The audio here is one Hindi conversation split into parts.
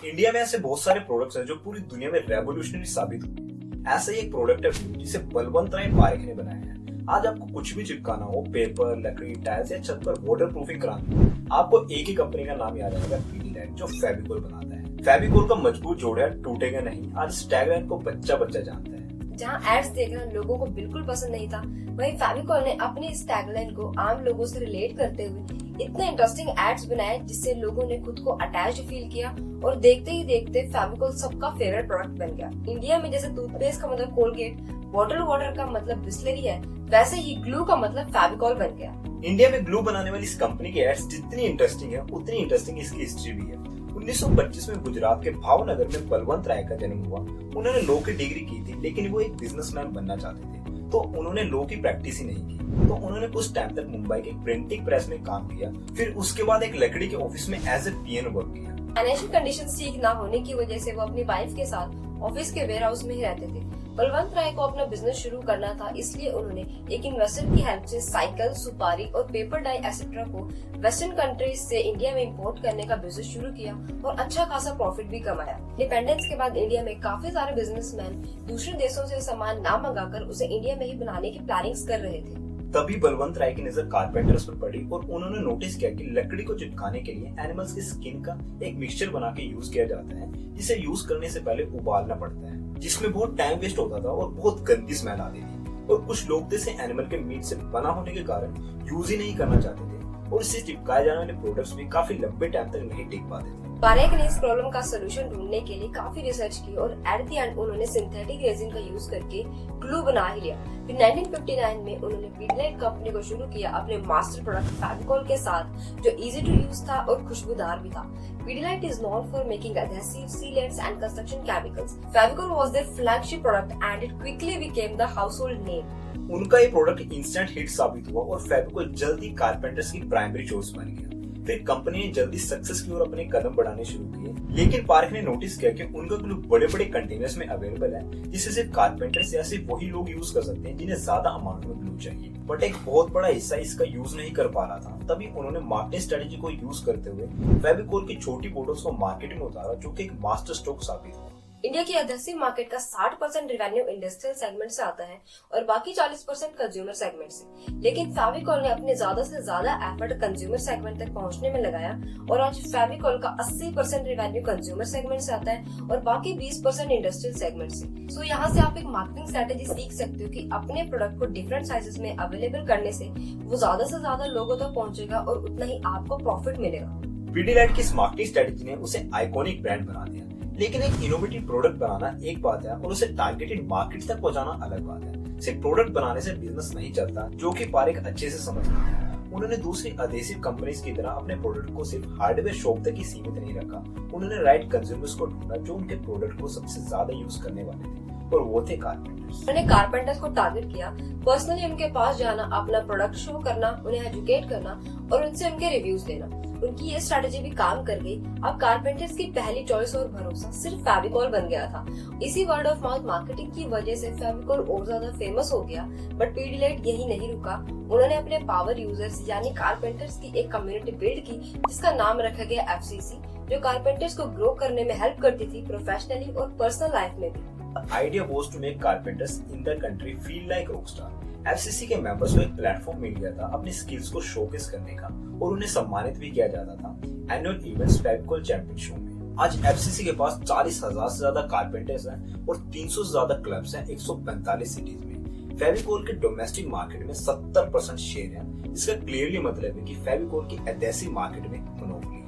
इंडिया में ऐसे बहुत सारे प्रोडक्ट्स हैं जो पूरी दुनिया में रेवोल्यूशनरी साबित हुए हैं। ऐसा ही एक प्रोडक्ट है जिसे बलवंत राय पारेख ने बनाया है। आज आपको कुछ भी चिपकाना हो, पेपर, लकड़ी, टाइल्स या छत पर वाटर प्रूफिंग करानी हो, आपको एक ही कंपनी का नाम याद आएगा, पीडीलाइट, जो फेविकोल बनाता है। फेविकोल का मजबूत जोड़ है, टूटेगा नहीं। आज इस टैगलाइन को बच्चा बच्चा जानता है। जहाँ एड्स देखना लोगों को बिल्कुल पसंद नहीं था, वहीं फेविकोल ने अपनी इस टैगलाइन को आम लोगों से रिलेट करते हुए इतने इंटरेस्टिंग एड्स बनाए जिससे लोगों ने खुद को अटैच्ड फील किया और देखते ही देखते फेविकोल सबका फेवरेट प्रोडक्ट बन गया। इंडिया में जैसे टूथपेस्ट का मतलब कोलगेट, बॉटल वाटर का मतलब बिस्लरी है, वैसे ही ग्लू का मतलब फेविकोल बन गया। इंडिया में ग्लू बनाने वाली इस कंपनी के एड्स जितनी इंटरेस्टिंग है, उतनी इंटरेस्टिंग इसकी हिस्ट्री भी है। 1925 में गुजरात के भावनगर में बलवंत राय का जन्म हुआ। उन्होंने लॉ की डिग्री की थी, लेकिन वो एक बिजनेसमैन बनना चाहते थे, तो उन्होंने लॉ की प्रैक्टिस ही नहीं की। तो उन्होंने कुछ टाइम तक मुंबई के प्रिंटिंग प्रेस में काम किया, फिर उसके बाद एक लकड़ी के ऑफिस में एज ए पीएन वर्क किया। फाइनेंशियल कंडीशन ठीक ना होने की वजह से वो अपनी वाइफ के साथ ऑफिस के वेयर हाउस में ही रहते थे। बलवंत राय को अपना बिजनेस शुरू करना था, इसलिए उन्होंने एक इन्वेस्टर की हेल्प से साइकिल, सुपारी और पेपर डाई एसेट्रा को वेस्टर्न कंट्रीज से इंडिया में इंपोर्ट करने का बिजनेस शुरू किया और अच्छा खासा प्रॉफिट भी कमाया। इंडिपेंडेंस के बाद इंडिया में काफी सारे बिजनेसमैन दूसरे देशों से सामान ना मंगाकर उसे इंडिया में ही बनाने की प्लानिंग्स कर रहे थे। तभी बलवंत राय की नजर कारपेंटर्स पर पड़ी और उन्होंने नोटिस किया कि लकड़ी को चिपकाने के लिए एनिमल्स की स्किन का एक मिक्सचर बना के यूज किया जाता है, जिसे यूज करने से पहले उबालना पड़ता है, जिसमें बहुत टाइम वेस्ट होता था और बहुत गंदी स्मेल आती थी। और कुछ लोग इसे एनिमल के मीट से बना होने के कारण यूज ही नहीं करना चाहते थे और इससे चिपकाए जाने वाले प्रोडक्ट्स भी काफी लंबे टाइम तक नहीं टिक पाते थे। पारेख ने इस प्रॉब्लम का सोल्यूशन ढूंढने के लिए काफी रिसर्च की और एट द एंड उन्होंने सिंथेटिक रेजिन का यूज करके ग्लू बना ही लिया। फिर 1959 में उन्होंने पीडीलाइट कंपनी को शुरू किया अपने मास्टर प्रोडक्ट फेविकोल के साथ, जो इजी टू यूज था और खुशबूदार भी था। Pidilite is known for making adhesive, sealants and construction chemicals. Fevicol was their flagship product and it quickly became the household name. उनका ये प्रोडक्ट इंस्टेंट हिट साबित हुआ और फेविकोल जल्दी कारपेंटर्स की प्राइमरी चॉइस बन गया। फिर कंपनी ने जल्दी सक्सेस की ओर अपने कदम बढ़ाने शुरू किए, लेकिन पारेख ने नोटिस किया कि उनका ग्लू बड़े बड़े कंटेनर्स में अवेलेबल है, जिसे सिर्फ कारपेंटर्स या सिर्फ वही लोग यूज कर सकते हैं जिन्हें ज्यादा अमाउंट में ग्लू चाहिए। बट एक बहुत बड़ा हिस्सा इसका यूज नहीं कर पा रहा था। तभी उन्होंने मार्केटिंग स्ट्रेटेजी को यूज करते हुए फेविकोल की छोटी बोतल्स को मार्केट में उतारा, जो कि एक मास्टर स्ट्रोक साबित हुआ। इंडिया की एडहेसिव मार्केट का 60% रेवेन्यू इंडस्ट्रियल सेगमेंट से आता है और बाकी 40% कंज्यूमर सेगमेंट से। लेकिन फेविकोल ने अपने ज्यादा से ज्यादा एफर्ट कंज्यूमर सेगमेंट तक पहुंचने में लगाया और आज फेविकोल का 80% रेवेन्यू कंज्यूमर सेगमेंट से आता है और बाकी 20% इंडस्ट्रियल सेगमेंट से। सो यहाँ से आप एक मार्केटिंग स्ट्रेटेजी सीख सकते हो कि अपने प्रोडक्ट को डिफरेंट साइजेस में अवेलेबल करने से वो ज्यादा से ज्यादा लोगों तक पहुँचेगा और उतना ही आपको प्रॉफिट मिलेगा। पीडीलाइट की मार्केटिंग स्ट्रेटेजी ने उसे आइकॉनिक ब्रांड बना दिया, लेकिन एक इनोवेटिव प्रोडक्ट बनाना एक बात है और उसे टारगेटेड मार्केट तक पहुंचाना अलग बात है। सिर्फ प्रोडक्ट बनाने से बिजनेस नहीं चलता, जो कि पारेख अच्छे से समझते हैं। उन्होंने दूसरी एडहेसिव कंपनीज की तरह अपने प्रोडक्ट को सिर्फ हार्डवेयर शॉप तक ही सीमित नहीं रखा। उन्होंने राइट कंज्यूमर्स को ढूंढा जो उनके प्रोडक्ट को सबसे ज्यादा यूज करने वाले थे, और वो थे कारपेंटर्स। उन्होंने कारपेंटर्स को टारगेट किया, पर्सनली उनके पास जाना, अपना प्रोडक्ट शो करना, उन्हें एजुकेट करना और उनसे उनके रिव्यूज लेना। उनकी ये स्ट्रेटेजी भी काम कर गई। अब कारपेंटर्स की पहली चॉइस और भरोसा सिर्फ फेविकोल बन गया था। इसी वर्ड ऑफ माउथ मार्केटिंग की वजह से फेविकोल और ज्यादा फेमस हो गया। बट पीडीलाइट यही नहीं रुका। उन्होंने अपने पावर यूजर्स यानी कारपेंटर्स की एक कम्युनिटी बिल्ड की, जिसका नाम रखा गया FCC, जो कारपेंटर्स को ग्रो करने में हेल्प करती थी, प्रोफेशनली और पर्सनल लाइफ में भी। The idea was to make carpenters in the country feel like rockstar. FCC के मेंबर्स को एक प्लेटफॉर्म मिल गया था अपनी स्किल्स को शोकेस करने का, और उन्हें सम्मानित भी किया जाता था annual events Fevicol champion show में। आज FCC के पास 40,000 से ज्यादा कारपेंटर्स हैं और 300 से ज्यादा क्लब्स हैं 145 सिटीज में। फेविकोल के डोमेस्टिक मार्केट में 70% शेयर है। इसका क्लियरली मतलब है कि फेविकोल की एडहेसिव मार्केट में मोनोपोली है।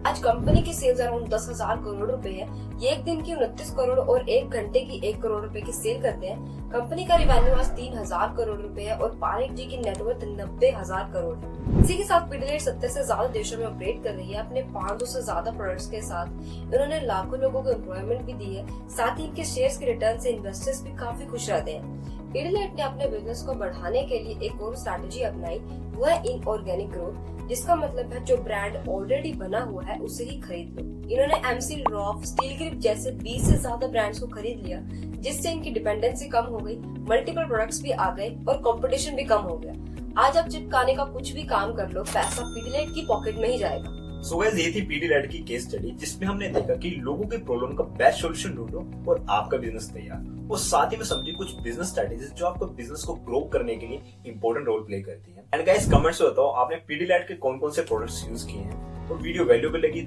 आज कंपनी की सेल्स अराउंड 10,000 करोड़ रुपए है। ये एक दिन की 29 करोड़ और एक घंटे की 1 करोड़ रुपए की सेल करते हैं। कंपनी का रिवेन्यू आज 3,000 करोड़ रुपए है और पारेख जी की नेटवर्थ 90,000 करोड़ है। इसी के साथ पीडीलाइट 70 से ज्यादा देशों में ऑपरेट कर रही है। अपने 500 से ज्यादा प्रोडक्ट्स के साथ उन्होंने लाखों लोगों को एम्प्लॉयमेंट भी दी है। साथ ही इनके शेयर्स के रिटर्न से इन्वेस्टर्स भी काफी खुश रहते हैं। पीडीलाइट ने अपने बिजनेस को बढ़ाने के लिए एक और स्ट्रैटेजी अपनाई, वो है इनऑर्गेनिक ग्रोथ, जिसका मतलब है जो ब्रांड ऑलरेडी बना हुआ है उसे ही खरीद लो। इन्होंने एमसील, रॉफ, स्टील ग्रिप जैसे 20 से ज्यादा ब्रांड्स को खरीद लिया, जिससे इनकी डिपेंडेंसी कम हो गई, मल्टीपल प्रोडक्ट्स भी आ गए और कंपटीशन भी कम हो गया। आज आप चिपकाने का कुछ भी काम कर लो, पैसा पीडीलाइट की पॉकेट में ही जाएगा। सो गाइस ये थी पीडीलैड की केस स्टडी जिसमें हमने देखा कि लोगों की प्रॉब्लम का बेस्ट सॉल्यूशन ढूंढो और आपका बिजनेस तैयार। और साथ ही में समझिए कुछ बिजनेस स्ट्रेटेजीज जो आपको बिजनेस को ग्रो करने के लिए इंपॉर्टेंट रोल प्ले करती है। एंड गाइस कमेंट्स में बताओ आपने पीडीलैड के कौन कौन से प्रोडक्ट्स यूज किए हैं और वीडियो वैल्यूएबल लगी